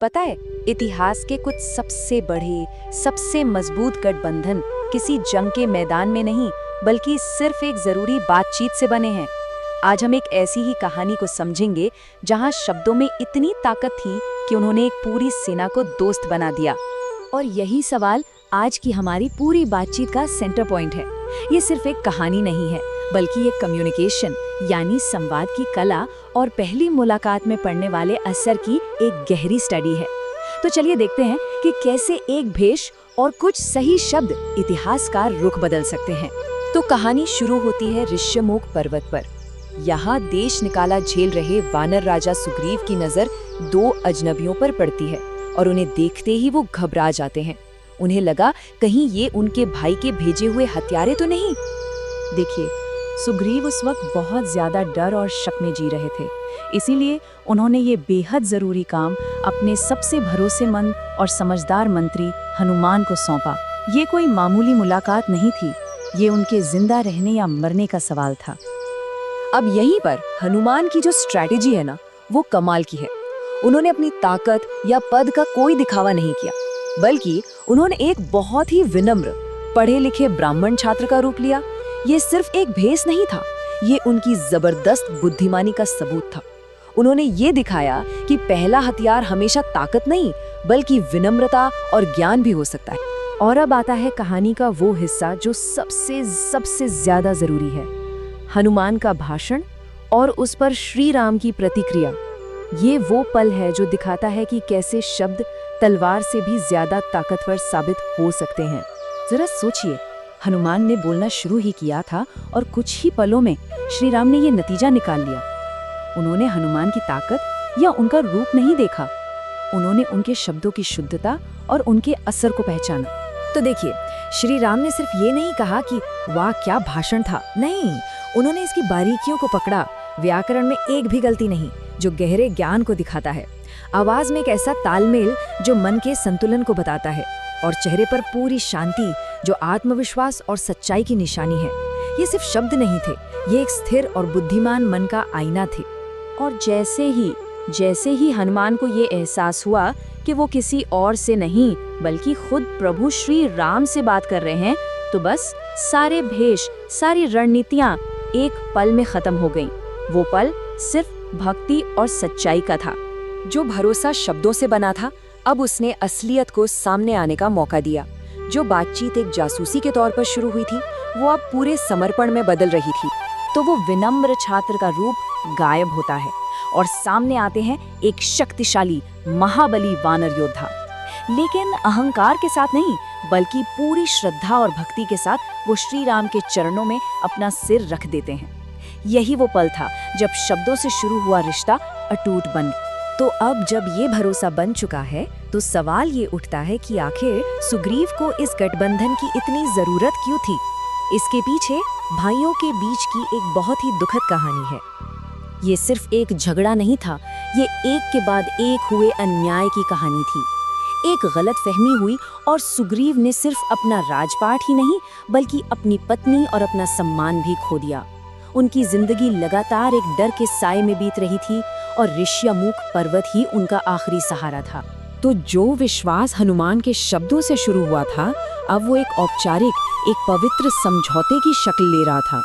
पता है, इतिहास के कुछ सबसे बड़े, सबसे मजबूत गठबंधन किसी जंग के मैदान में नहीं, बल्कि सिर्फ एक जरूरी बातचीत से बने हैं। आज हम एक ऐसी ही कहानी को समझेंगे जहां शब्दों में इतनी ताकत थी कि उन्होंने एक पूरी सेना को दोस्त बना दिया। और यही सवाल आज की हमारी पूरी बातचीत का सेंटर पॉइंट है। ये सिर्फ एक कहानी नहीं है, बल्कि एक कम्युनिकेशन यानी संवाद की कला और पहली मुलाकात में पड़ने वाले असर की एक गहरी स्टडी है। तो चलिए देखते हैं कि कैसे एक भेष और कुछ सही शब्द इतिहास का रुख बदल सकते हैं। तो कहानी शुरू होती है ऋष्यमुख पर्वत पर। यहाँ देश निकाला झेल रहे वानर राजा सुग्रीव की नजर दो अजनबियों पर पड़ती है और उन्हें देखते ही वो घबरा जाते हैं। उन्हें लगा कहीं ये उनके भाई के भेजे हुए हथियारे तो नहीं। देखिए, सुग्रीव उस वक्त बहुत ज्यादा डर और शक में जी रहे थे, इसीलिए उन्होंने ये बेहद जरूरी काम अपने सबसे भरोसेमंद और समझदार मंत्री हनुमान को सौंपा। ये कोई मामूली मुलाकात नहीं थी, ये उनके जिंदा रहने या मरने का सवाल था। अब यहीं पर हनुमान की जो स्ट्रैटेजी है ना, वो कमाल की है। उन्होंने अपनी ताकत या पद का कोई दिखावा नहीं किया, बल्कि उन्होंने एक बहुत ही विनम्र, पढ़े लिखे ब्राह्मण छात्र का रूप लिया। ये सिर्फ एक भेष नहीं था, ये उनकी जबरदस्त बुद्धिमानी का सबूत था। उन्होंने ये दिखाया कि पहला हथियार हमेशा ताकत नहीं, बल्कि विनम्रता और ज्ञान भी हो सकता है। और अब आता है कहानी का वो हिस्सा जो सबसे ज्यादा जरूरी है, हनुमान का भाषण और उस पर श्री राम की प्रतिक्रिया। ये वो पल है जो दिखाता है कि कैसे शब्द तलवार से भी ज्यादा ताकतवर साबित हो सकते हैं। जरा सोचिए, हनुमान ने बोलना शुरू ही किया था और कुछ ही पलों में श्री राम ने ये नतीजा निकाल लिया। उन्होंने हनुमान की ताकत या उनका रूप नहीं देखा, उन्होंने उनके शब्दों की शुद्धता और उनके असर को पहचाना। तो देखिए, श्री राम ने सिर्फ ये नहीं कहा कि वाह क्या भाषण था, नहीं, उन्होंने इसकी बारीकियों को पकड़ा। व्याकरण में एक भी गलती नहीं, जो गहरे ज्ञान को दिखाता है। आवाज में एक ऐसा तालमेल जो मन के संतुलन को बताता है, और चेहरे पर पूरी शांति जो आत्मविश्वास और सच्चाई की निशानी है। ये सिर्फ शब्द नहीं थे, ये एक स्थिर और बुद्धिमान मन का आईना थे। और जैसे ही हनुमान को ये एहसास हुआ कि वो किसी और से नहीं, बल्कि खुद प्रभु श्री राम से बात कर रहे हैं, तो बस सारे भेष, सारी रणनीतियां एक पल में खत्म हो गईं। वो पल सिर्फ भक्ति और सच्चाई का था। जो भरोसा शब्दों से बना था, अब उसने असलियत को सामने आने का मौका दिया। जो बातचीत एक जासूसी के तौर पर शुरू हुई थी, वो अब पूरे समर्पण में बदल रही थी। तो वो विनम्र छात्र का रूप गायब होता है और सामने आते हैं एक शक्तिशाली, महाबली वानर योद्धा। लेकिन अहंकार के साथ नहीं, बल्कि पूरी श्रद्धा और भक्ति के साथ वो श्री राम के चरणों में अपना सिर रख देते हैं। यही वो पल था जब शब्दों से शुरू हुआ रिश्ता अटूट बन गया। तो अब जब ये भरोसा बन चुका है, तो सवाल ये उठता है कि आखिर सुग्रीव को इस गठबंधन की इतनी जरूरत क्यों थी? इसके पीछे भाइयों के बीच की एक बहुत ही दुखद कहानी है। ये सिर्फ एक झगड़ा नहीं था, ये एक के बाद एक हुए अन्याय की कहानी थी। एक गलतफहमी हुई और सुग्रीव ने सिर्फ अपना राजपाट ही नहीं, बल्कि अपनी पत्नी और अपना सम्मान भी खो दिया। उनकी जिंदगी लगातार एक डर के साए में बीत रही थी और ऋष्यमुख पर्वत ही उनका आखिरी सहारा था। तो जो विश्वास हनुमान के शब्दों से शुरू हुआ था, अब वो एक औपचारिक, एक पवित्र समझौते की शक्ल ले रहा था।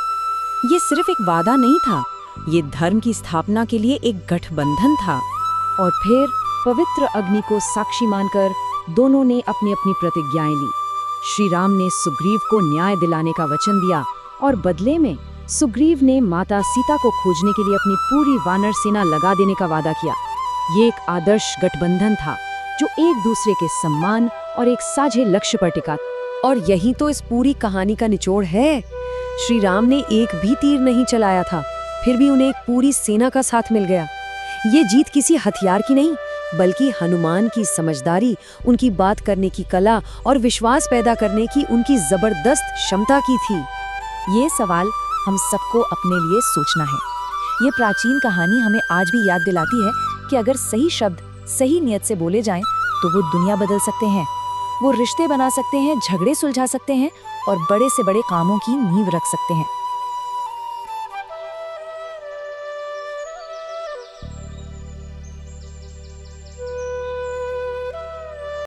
ये सिर्फ एक वादा नहीं था, ये धर्म की स्थापना के लिए एक गठबंधन था। और फिर पवित्र अग्नि को साक्षी मानकर दोनों ने अपनी अपनी प्रतिज्ञाएं ली। श्री राम ने सुग्रीव को न्याय दिलाने का वचन दिया और बदले में सुग्रीव ने माता सीता को खोजने के लिए अपनी पूरी वानर सेना लगा देने का वादा किया। ये एक आदर्श गठबंधन था जो एक दूसरे के सम्मान और एक साझे लक्ष्य पर टिका। और यही तो इस पूरी कहानी का निचोड़ है। श्री राम ने एक भी तीर नहीं चलाया था, फिर भी उन्हें एक पूरी सेना का साथ मिल गया। ये जीत किसी हथियार की नहीं, बल्कि हनुमान की समझदारी, उनकी बात करने की कला और विश्वास पैदा करने की उनकी जबरदस्त क्षमता की थी। ये सवाल हम सबको अपने लिए सोचना है। ये प्राचीन कहानी हमें आज भी याद दिलाती है कि अगर सही शब्द सही नियत से बोले जाएं, तो वो दुनिया बदल सकते हैं, वो रिश्ते बना सकते हैं, झगड़े सुलझा सकते हैं और बड़े से बड़े कामों की नींव रख सकते हैं।